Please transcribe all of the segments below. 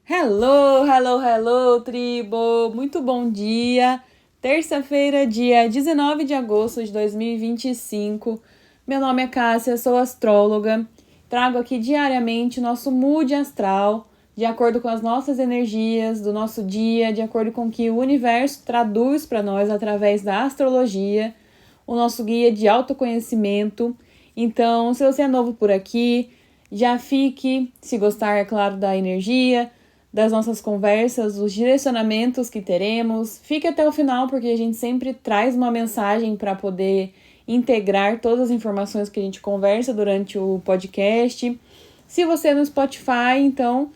Hello, hello, hello, tribo! Muito bom dia! Terça-feira, dia 19 de agosto de 2025. Meu nome é Cássia, sou astróloga. Trago aqui diariamente o nosso mood astral, de acordo com as nossas energias do nosso dia, de acordo com o que o universo traduz para nós através da astrologia, o nosso guia de autoconhecimento. Então, se você é novo por aqui, já fique, se gostar, é claro, da energia, das nossas conversas, os direcionamentos que teremos. Fique até o final, porque a gente sempre traz uma mensagem para poder integrar todas as informações que a gente conversa durante o podcast. Se você é no Spotify, então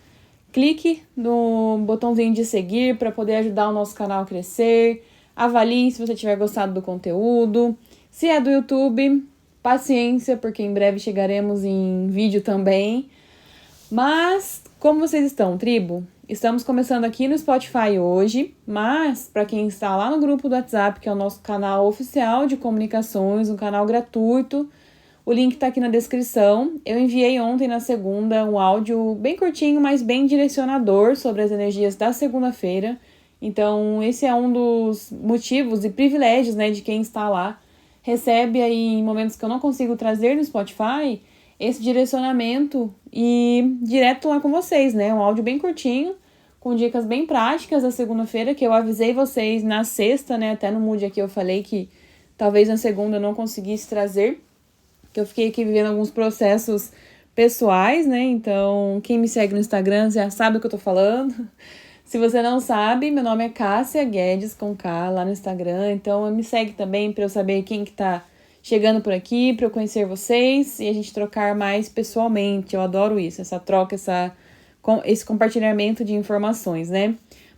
clique no botãozinho de seguir para poder ajudar o nosso canal a crescer. Avalie se você tiver gostado do conteúdo. Se é do YouTube, paciência, porque em breve chegaremos em vídeo também. Mas, como vocês estão, tribo? Estamos começando aqui no Spotify hoje, mas para quem está lá no grupo do WhatsApp, que é o nosso canal oficial de comunicações, um canal gratuito, o link está aqui na descrição. Eu enviei ontem, na segunda, um áudio bem curtinho, mas bem direcionador sobre as energias da segunda-feira. Então, esse é um dos motivos e privilégios, né, de quem está lá. Recebe aí em momentos que eu não consigo trazer no Spotify esse direcionamento e direto lá com vocês, né? Um áudio bem curtinho, com dicas bem práticas da segunda-feira, que eu avisei vocês na sexta, né? Até no mood aqui eu falei que talvez na segunda eu não conseguisse trazer, que eu fiquei aqui vivendo alguns processos pessoais, né? Então, quem me segue no Instagram já sabe o que eu tô falando. Se você não sabe, meu nome é Cássia Guedes, com K, lá no Instagram. Então, me segue também para eu saber quem que tá chegando por aqui, para eu conhecer vocês e a gente trocar mais pessoalmente. Eu adoro isso, essa troca, esse compartilhamento de informações, né?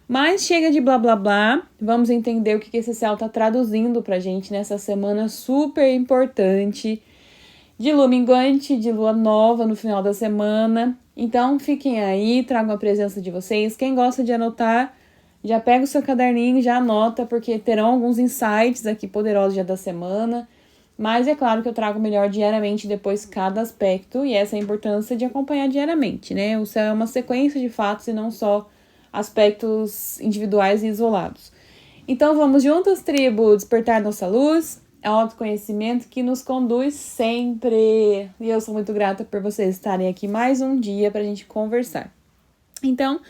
Mas chega de blá blá blá, vamos entender o que esse céu tá traduzindo pra gente nessa semana super importante de lua minguante, de lua nova no final da semana. Então fiquem aí, tragam a presença de vocês. Quem gosta de anotar, já pega o seu caderninho e já anota, porque terão alguns insights aqui poderosos já da semana. Mas é claro que eu trago melhor diariamente depois cada aspecto, e essa é a importância de acompanhar diariamente, né? O céu é uma sequência de fatos e não só aspectos individuais e isolados. Então vamos juntas, tribo, despertar nossa luz, autoconhecimento que nos conduz sempre. E eu sou muito grata por vocês estarem aqui mais um dia para a gente conversar. Então,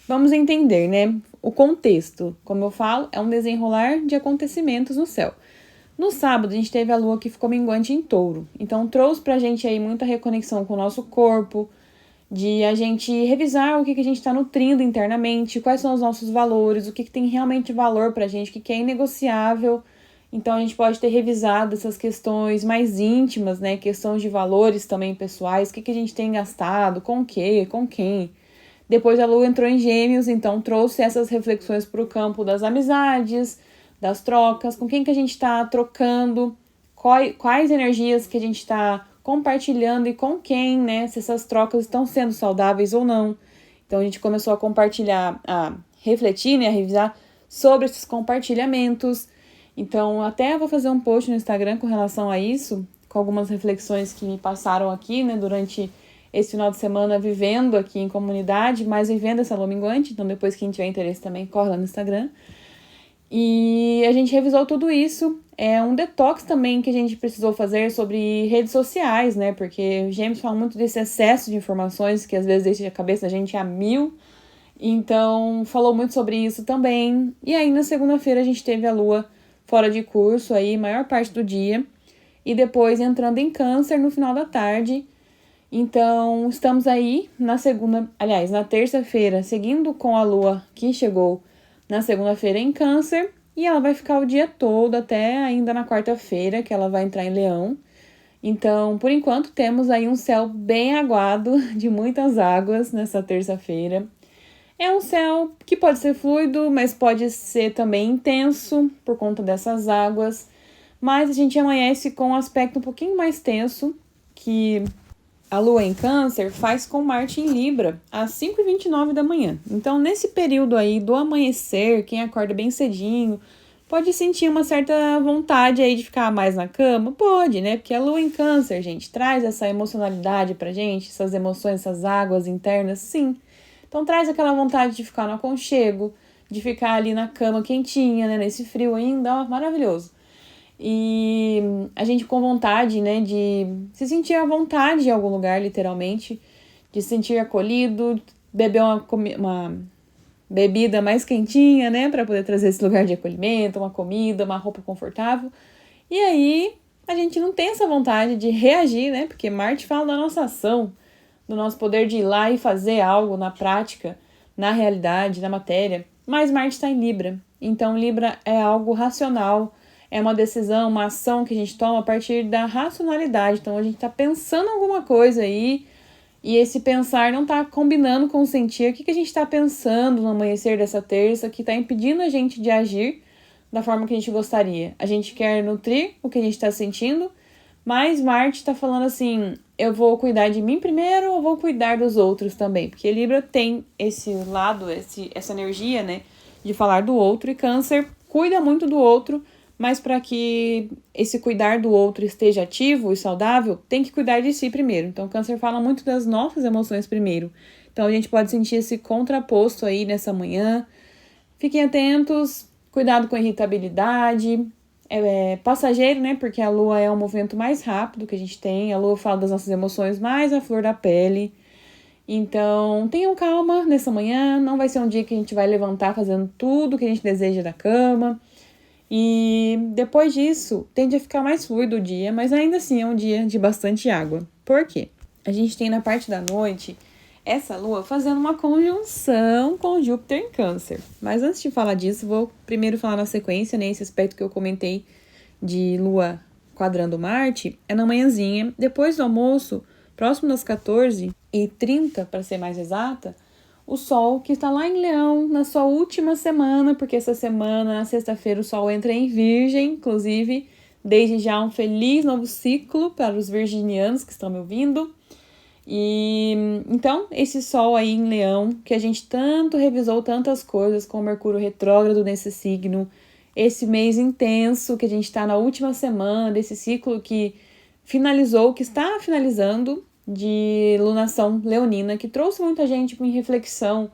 vamos entender, né? O contexto, como eu falo, é um desenrolar de acontecimentos no céu. No sábado, a gente teve a lua que ficou minguante em touro. Então, trouxe pra gente aí muita reconexão com o nosso corpo, de a gente revisar o que a gente está nutrindo internamente, quais são os nossos valores, o que tem realmente valor pra gente, o que é inegociável. Então, a gente pode ter revisado essas questões mais íntimas, né? Questões de valores também pessoais, o que a gente tem gastado, com o quê, com quem. Depois a lua entrou em Gêmeos, então trouxe essas reflexões para o campo das amizades, das trocas, com quem que a gente está trocando, quais energias que a gente está compartilhando e com quem, né? Se essas trocas estão sendo saudáveis ou não. Então a gente começou a compartilhar, a refletir, né? A revisar sobre esses compartilhamentos. Então até vou fazer um post no Instagram com relação a isso, com algumas reflexões que me passaram aqui, né? Durante esse final de semana vivendo aqui em comunidade, mas vivendo essa lua minguante. Então depois quem tiver interesse também corre lá no Instagram. E a gente revisou tudo isso. É um detox também que a gente precisou fazer sobre redes sociais, né? Porque o James fala muito desse excesso de informações que às vezes deixa a cabeça da gente a mil. Então, falou muito sobre isso também. E aí, na segunda-feira, a gente teve a lua fora de curso aí, maior parte do dia. E depois entrando em câncer no final da tarde. Então, estamos aí na terça-feira, seguindo com a lua que chegou na segunda-feira em Câncer, e ela vai ficar o dia todo até ainda na quarta-feira, que ela vai entrar em Leão. Então, por enquanto, temos aí um céu bem aguado, de muitas águas nessa terça-feira. É um céu que pode ser fluido, mas pode ser também intenso por conta dessas águas. Mas a gente amanhece com um aspecto um pouquinho mais tenso, que a lua em Câncer faz com Marte em Libra às 5h29 da manhã. Então, nesse período aí do amanhecer, quem acorda bem cedinho, pode sentir uma certa vontade aí de ficar mais na cama? Pode, né? Porque a lua em Câncer, gente, traz essa emocionalidade pra gente, essas emoções, essas águas internas, sim. Então traz aquela vontade de ficar no aconchego, de ficar ali na cama quentinha, né? Nesse frio ainda, ó, maravilhoso. E a gente com vontade, né, de se sentir à vontade em algum lugar, literalmente, de se sentir acolhido, beber uma bebida mais quentinha, né, para poder trazer esse lugar de acolhimento, uma comida, uma roupa confortável. E aí a gente não tem essa vontade de reagir, né, porque Marte fala da nossa ação, do nosso poder de ir lá e fazer algo na prática, na realidade, na matéria. Mas Marte está em Libra, então Libra é algo racional, é uma decisão, uma ação que a gente toma a partir da racionalidade. Então a gente está pensando alguma coisa aí e esse pensar não está combinando com o sentir. O que a gente está pensando no amanhecer dessa terça que está impedindo a gente de agir da forma que a gente gostaria? A gente quer nutrir o que a gente está sentindo, mas Marte está falando assim, eu vou cuidar de mim primeiro ou vou cuidar dos outros também? Porque Libra tem esse lado, essa energia, né, de falar do outro, e Câncer cuida muito do outro, mas para que esse cuidar do outro esteja ativo e saudável, tem que cuidar de si primeiro. Então, o Câncer fala muito das nossas emoções primeiro. Então, a gente pode sentir esse contraposto aí nessa manhã. Fiquem atentos, cuidado com a irritabilidade. É passageiro, né? Porque a Lua é um movimento mais rápido que a gente tem. A Lua fala das nossas emoções mais à flor da pele. Então, tenham calma nessa manhã. Não vai ser um dia que a gente vai levantar fazendo tudo que a gente deseja da cama. E depois disso, tende a ficar mais fluido o dia, mas ainda assim é um dia de bastante água. Por quê? A gente tem na parte da noite essa lua fazendo uma conjunção com Júpiter em Câncer. Mas antes de falar disso, vou primeiro falar na sequência, né? Esse aspecto que eu comentei de lua quadrando Marte é na manhãzinha. Depois do almoço, próximo das 14h30, para ser mais exata, o Sol, que está lá em Leão, na sua última semana, porque essa semana, na sexta-feira, o Sol entra em Virgem, inclusive, desde já um feliz novo ciclo para os virginianos que estão me ouvindo. E então, esse Sol aí em Leão, que a gente tanto revisou tantas coisas com o Mercúrio retrógrado nesse signo, esse mês intenso que a gente está na última semana desse ciclo que finalizou, que está finalizando, de lunação leonina, que trouxe muita gente em reflexão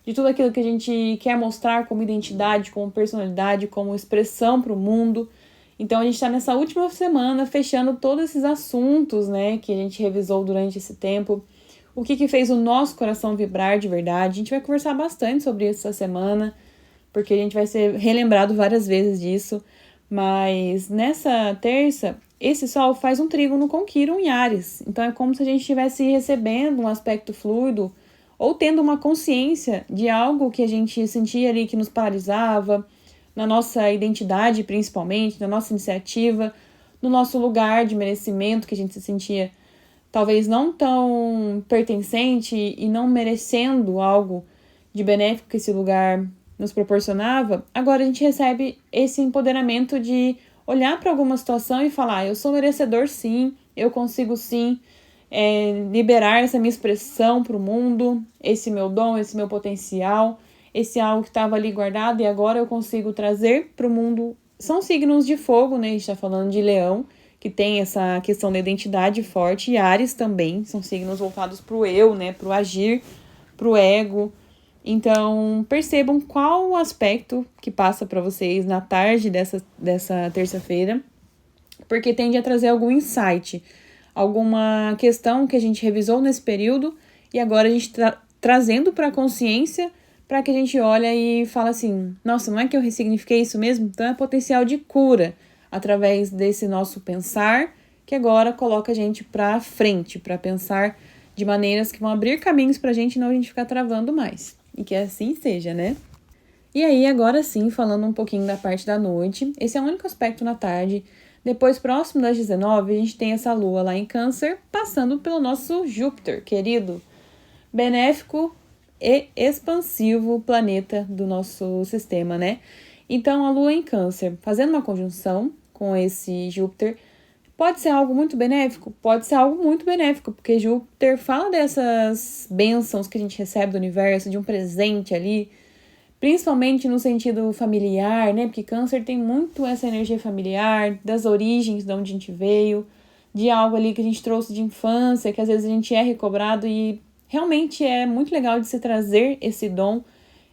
de tudo aquilo que a gente quer mostrar como identidade, como personalidade, como expressão para o mundo. Então a gente está nessa última semana fechando todos esses assuntos, né, que a gente revisou durante esse tempo. O que fez o nosso coração vibrar de verdade. A gente vai conversar bastante sobre isso essa semana, porque a gente vai ser relembrado várias vezes disso. Mas nessa terça, esse Sol faz um trígono com Quirón em Áries. Então é como se a gente estivesse recebendo um aspecto fluido ou tendo uma consciência de algo que a gente sentia ali que nos paralisava, na nossa identidade principalmente, na nossa iniciativa, no nosso lugar de merecimento, que a gente se sentia talvez não tão pertencente e não merecendo algo de benéfico que esse lugar nos proporcionava. Agora a gente recebe esse empoderamento de olhar para alguma situação e falar, eu sou merecedor sim, eu consigo sim liberar essa minha expressão para o mundo, esse meu dom, esse meu potencial, esse algo que estava ali guardado e agora eu consigo trazer para o mundo. São signos de fogo, né? A gente está falando de Leão, que tem essa questão da identidade forte, e Áries também, são signos voltados para o eu, né? Para o agir, para o ego. Então, percebam qual o aspecto que passa para vocês na tarde dessa terça-feira, porque tende a trazer algum insight, alguma questão que a gente revisou nesse período e agora a gente está trazendo para a consciência para que a gente olha e fala assim, nossa, não é que eu ressignifiquei isso mesmo? Então é potencial de cura através desse nosso pensar, que agora coloca a gente para frente, para pensar de maneiras que vão abrir caminhos para a gente não a gente ficar travando mais. E que assim seja, né? E aí, agora sim, falando um pouquinho da parte da noite, esse é o único aspecto na tarde. Depois, próximo das 19, a gente tem essa lua lá em Câncer, passando pelo nosso Júpiter, querido, benéfico e expansivo planeta do nosso sistema, né? Então, a lua em Câncer, fazendo uma conjunção com esse Júpiter, pode ser algo muito benéfico? Pode ser algo muito benéfico, porque Júpiter fala dessas bênçãos que a gente recebe do universo, de um presente ali, principalmente no sentido familiar, né? Porque Câncer tem muito essa energia familiar, das origens, de onde a gente veio, de algo ali que a gente trouxe de infância, que às vezes a gente é recobrado e realmente é muito legal de se trazer esse dom,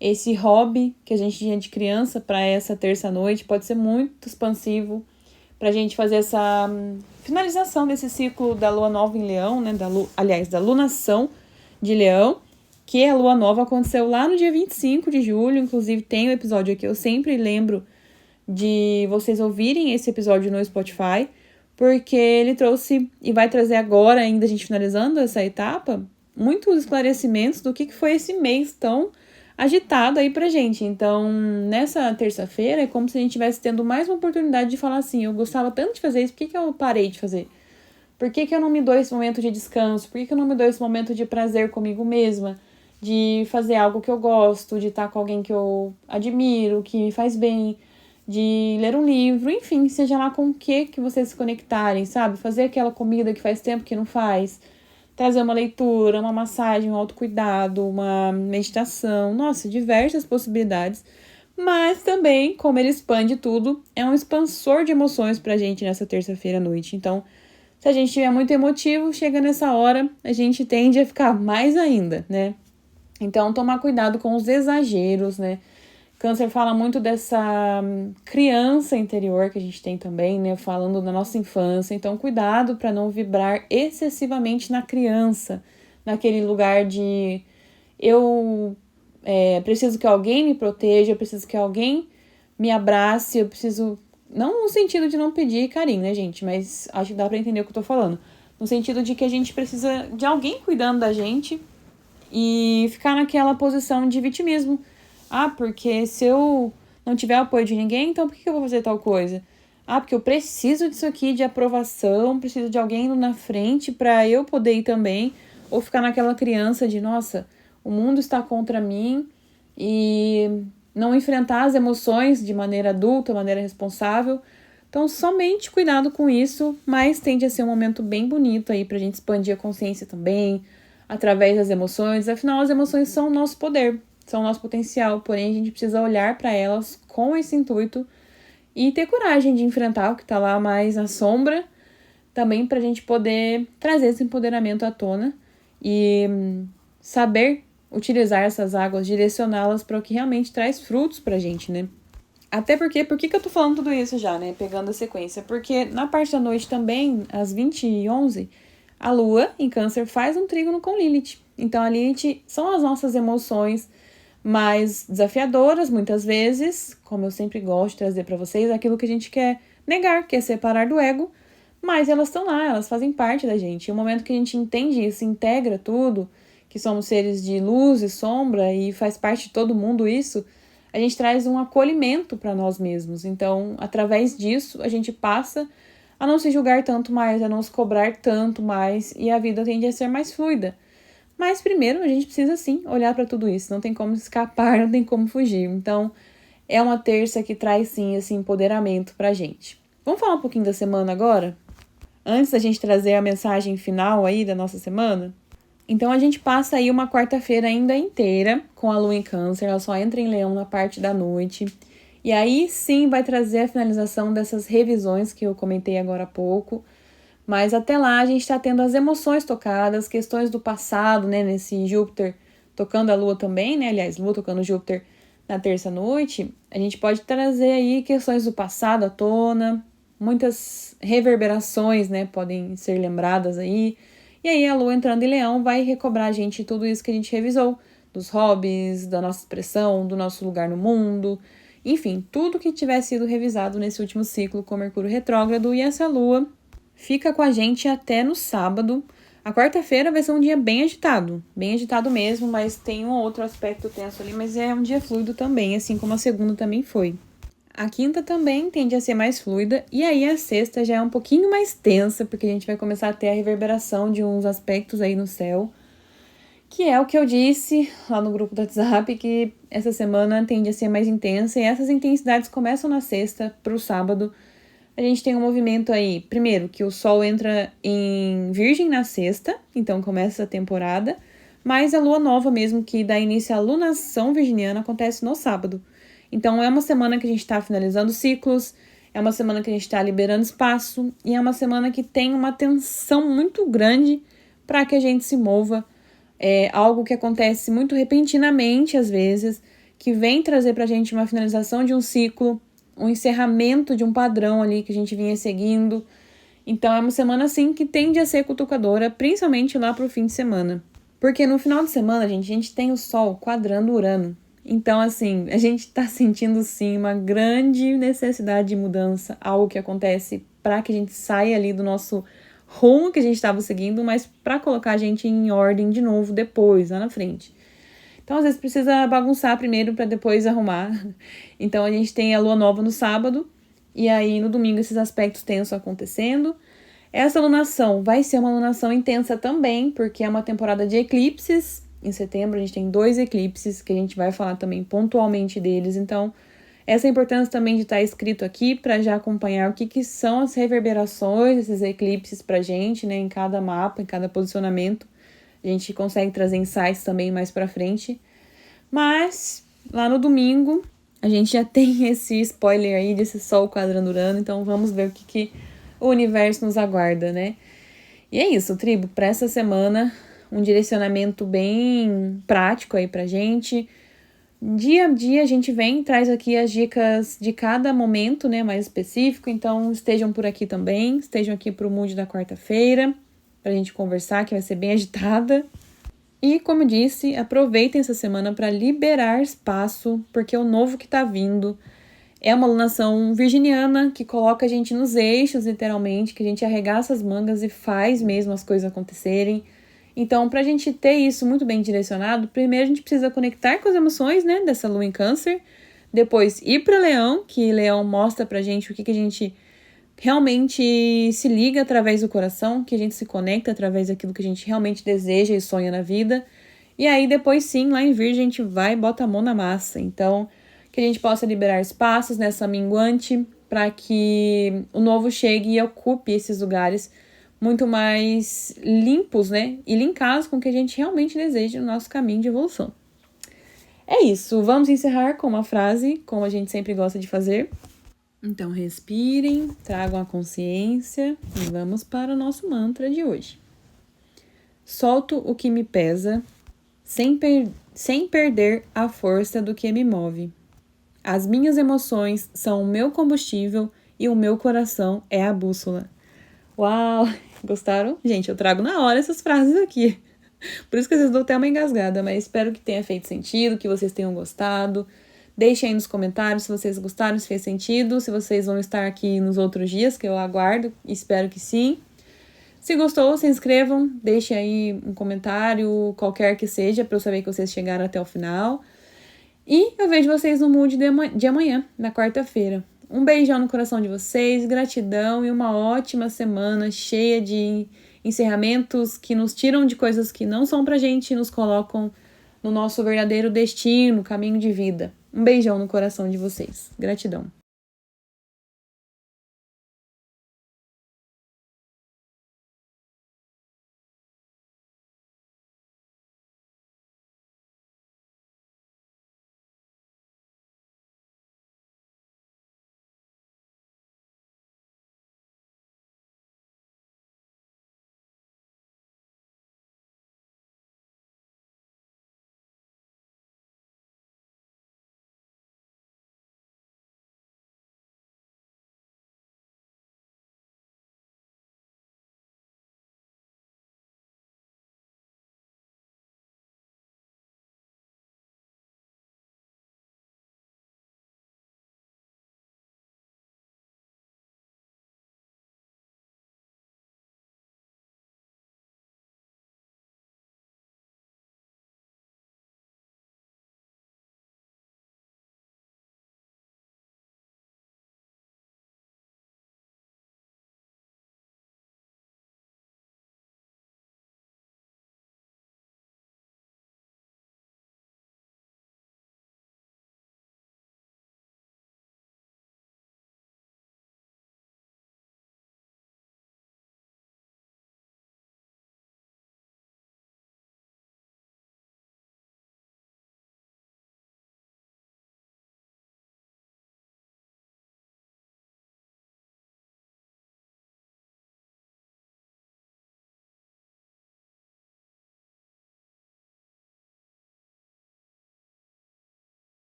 esse hobby que a gente tinha de criança para essa terça-noite. Pode ser muito expansivo para a gente fazer essa finalização desse ciclo da lua nova em Leão, né? Da lunação de Leão, que a lua nova aconteceu lá no dia 25 de julho. Inclusive, tem um episódio aqui, eu sempre lembro de vocês ouvirem esse episódio no Spotify, porque ele trouxe e vai trazer agora, ainda a gente finalizando essa etapa, muitos esclarecimentos do que foi esse mês tão agitado aí pra gente. Então, nessa terça-feira, é como se a gente estivesse tendo mais uma oportunidade de falar assim, eu gostava tanto de fazer isso, por que eu parei de fazer? Por que eu não me dou esse momento de descanso? Por que eu não me dou esse momento de prazer comigo mesma? De fazer algo que eu gosto, de estar com alguém que eu admiro, que me faz bem, de ler um livro, enfim, seja lá com o que vocês se conectarem, sabe? Fazer aquela comida que faz tempo que não faz, trazer uma leitura, uma massagem, um autocuidado, uma meditação, nossa, diversas possibilidades. Mas também, como ele expande tudo, é um expansor de emoções pra gente nessa terça-feira à noite. Então, se a gente estiver muito emotivo, chega nessa hora, a gente tende a ficar mais ainda, né? Então, tomar cuidado com os exageros, né? Câncer fala muito dessa criança interior que a gente tem também, né? Falando da nossa infância. Então, cuidado para não vibrar excessivamente na criança, naquele lugar de eu preciso que alguém me proteja, eu preciso que alguém me abrace, eu preciso... Não no sentido de não pedir carinho, né, gente? Mas acho que dá para entender o que eu tô falando. No sentido de que a gente precisa de alguém cuidando da gente e ficar naquela posição de vitimismo. Ah, porque se eu não tiver apoio de ninguém, então por que eu vou fazer tal coisa? Ah, porque eu preciso disso aqui, de aprovação, preciso de alguém indo na frente para eu poder ir também. Ou ficar naquela criança de, nossa, o mundo está contra mim e não enfrentar as emoções de maneira adulta, maneira responsável. Então, somente cuidado com isso, mas tende a ser um momento bem bonito aí pra gente expandir a consciência também, através das emoções. Afinal, as emoções são o nosso poder, são o nosso potencial, porém a gente precisa olhar para elas com esse intuito e ter coragem de enfrentar o que está lá mais na sombra, também para a gente poder trazer esse empoderamento à tona e saber utilizar essas águas, direcioná-las para o que realmente traz frutos para a gente, né? Até porque, por que eu tô falando tudo isso já, né? Pegando a sequência. Porque na parte da noite também, às 20h11, a Lua, em Câncer, faz um trígono com Lilith. Então, a Lilith são as nossas emoções mais desafiadoras, muitas vezes, como eu sempre gosto de trazer para vocês, aquilo que a gente quer negar, quer separar do ego, mas elas estão lá, elas fazem parte da gente. E o momento que a gente entende isso, integra tudo, que somos seres de luz e sombra e faz parte de todo mundo isso, a gente traz um acolhimento para nós mesmos. Então, através disso, a gente passa a não se julgar tanto mais, a não se cobrar tanto mais, e a vida tende a ser mais fluida. Mas primeiro, a gente precisa sim olhar para tudo isso, não tem como escapar, não tem como fugir. Então, é uma terça que traz sim esse empoderamento pra gente. Vamos falar um pouquinho da semana agora? Antes da gente trazer a mensagem final aí da nossa semana? Então, a gente passa aí uma quarta-feira ainda inteira com a Lua em Câncer, ela só entra em Leão na parte da noite. E aí sim vai trazer a finalização dessas revisões que eu comentei agora há pouco. Mas até lá a gente está tendo as emoções tocadas, questões do passado, né? Nesse Júpiter tocando a Lua também, né? Aliás, Lua tocando Júpiter na terça-noite. A gente pode trazer aí questões do passado à tona, muitas reverberações, né? Podem ser lembradas aí. E aí a Lua entrando em Leão vai recobrar a gente tudo isso que a gente revisou, dos hobbies, da nossa expressão, do nosso lugar no mundo, enfim, tudo que tiver sido revisado nesse último ciclo com Mercúrio retrógrado. E essa Lua fica com a gente até no sábado. A quarta-feira vai ser um dia bem agitado mesmo, mas tem um outro aspecto tenso ali, mas é um dia fluido também, assim como a segunda também foi. A quinta também tende a ser mais fluida, e aí a sexta já é um pouquinho mais tensa, porque a gente vai começar a ter a reverberação de uns aspectos aí no céu, que é o que eu disse lá no grupo do WhatsApp, que essa semana tende a ser mais intensa, e essas intensidades começam na sexta para o sábado. A gente tem um movimento aí, primeiro, que o Sol entra em Virgem na sexta, então começa a temporada, mas a Lua nova mesmo, que dá início à lunação virginiana, acontece no sábado. Então, é uma semana que a gente está finalizando ciclos, é uma semana que a gente está liberando espaço, e é uma semana que tem uma tensão muito grande para que a gente se mova é algo que acontece muito repentinamente às vezes, que vem trazer pra gente uma finalização de um ciclo, um encerramento de um padrão ali que a gente vinha seguindo. Então é uma semana assim que tende a ser cutucadora, principalmente lá pro fim de semana. Porque no final de semana, gente, a gente tem o Sol quadrando Urano. Então, assim, a gente tá sentindo sim uma grande necessidade de mudança, algo que acontece para que a gente saia ali do nosso rumo que a gente estava seguindo, mas para colocar a gente em ordem de novo depois, lá na frente. Então, às vezes precisa bagunçar primeiro para depois arrumar. Então, a gente tem a lua nova no sábado, e aí no domingo esses aspectos tensos acontecendo. Essa lunação vai ser uma lunação intensa também, porque é uma temporada de eclipses. Em setembro a gente tem 2 eclipses, que a gente vai falar também pontualmente deles. Então, essa é a importância também de estar escrito aqui para já acompanhar o que são as reverberações desses eclipses pra gente, né? Em cada mapa, em cada posicionamento. A gente consegue trazer insights também mais pra frente. Mas, lá no domingo, a gente já tem esse spoiler aí desse Sol quadrando Urano. Então, vamos ver o que o universo nos aguarda, né? E é isso, tribo. Para essa semana, um direcionamento bem prático aí pra gente. Dia a dia a gente vem e traz aqui as dicas de cada momento, né, mais específico. Então estejam por aqui também, estejam aqui pro Mood da quarta-feira, pra gente conversar, que vai ser bem agitada. E como eu disse, aproveitem essa semana para liberar espaço, porque o novo que tá vindo é uma lunação virginiana que coloca a gente nos eixos, literalmente, que a gente arregaça as mangas e faz mesmo as coisas acontecerem. Então, para a gente ter isso muito bem direcionado, primeiro a gente precisa conectar com as emoções, né, dessa lua em câncer. Depois ir para Leão, que Leão mostra pra gente o que a gente realmente se liga através do coração, que a gente se conecta através daquilo que a gente realmente deseja e sonha na vida. E aí depois sim, lá em Virgem, a gente vai e bota a mão na massa. Então, que a gente possa liberar espaços nessa minguante para que o novo chegue e ocupe esses lugares muito mais limpos, né? E linkados com o que a gente realmente deseja no nosso caminho de evolução. É isso, vamos encerrar com uma frase, como a gente sempre gosta de fazer. Então, respirem, tragam a consciência e vamos para o nosso mantra de hoje. Solto o que me pesa, sem perder a força do que me move. As minhas emoções são o meu combustível e o meu coração é a bússola. Uau! Gostaram? Gente, eu trago na hora essas frases aqui. Por isso que às vezes dou até uma engasgada, mas espero que tenha feito sentido, que vocês tenham gostado. Deixem aí nos comentários se vocês gostaram, se fez sentido, se vocês vão estar aqui nos outros dias, que eu aguardo, espero que sim. Se gostou, se inscrevam, deixem aí um comentário, qualquer que seja, para eu saber que vocês chegaram até o final. E eu vejo vocês no Mood de amanhã, na quarta-feira. Um beijão no coração de vocês, gratidão e uma ótima semana cheia de encerramentos que nos tiram de coisas que não são pra gente e nos colocam no nosso verdadeiro destino, caminho de vida. Um beijão no coração de vocês. Gratidão.